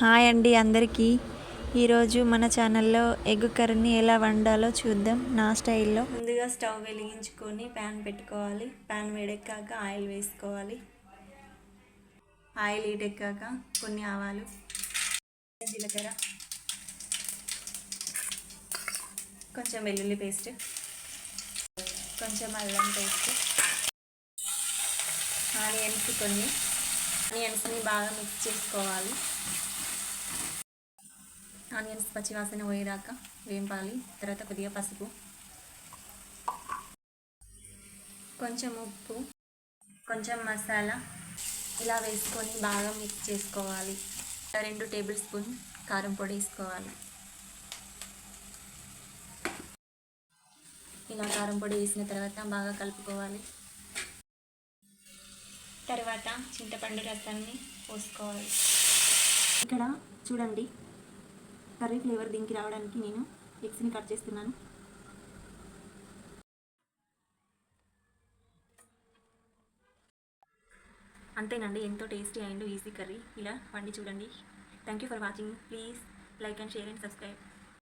Hi అండి అందరికీ. ఈరోజు మన ఛానల్లో ఎగ్ కర్రీని ఎలా వండాలో చూద్దాం నా స్టైల్లో. ముందుగా స్టవ్ వెలిగించుకొని ప్యాన్ పెట్టుకోవాలి. ప్యాన్ వేడెక్కాక ఆయిల్ వేసుకోవాలి. ఆయిల్ హీటెక్కాక కొన్ని ఆవాలు, జీలకర్ర, కొంచెం వెల్లుల్లి పేస్ట్, కొంచెం అల్లం పేస్ట్, ఆనియన్స్ని బాగా మిక్స్ చేసుకోవాలి. ఆనియన్స్ పచ్చివాసన పోయేదాకా వేంపాలి. తర్వాత కొద్దిగా పసుపు, కొంచెం ఉప్పు, కొంచెం మసాలా ఇలా వేసుకొని బాగా మిక్స్ చేసుకోవాలి. 2 టేబుల్ స్పూన్ కారం పొడి వేసుకోవాలి. ఇలా కారం పొడి వేసిన తర్వాత బాగా కలుపుకోవాలి. తర్వాత చింతపండు రసాన్ని పోసుకోవాలి. ఇక్కడ చూడండి, కర్రీ ఫ్లేవర్ దీనికి రావడానికి నేను ఎగ్స్ని కట్ చేస్తున్నాను. అంతేనండి, ఎంతో టేస్టీ అండ్ ఈజీ కర్రీ. ఇలా వండి చూడండి. Thank you for watching. Please like and share and subscribe.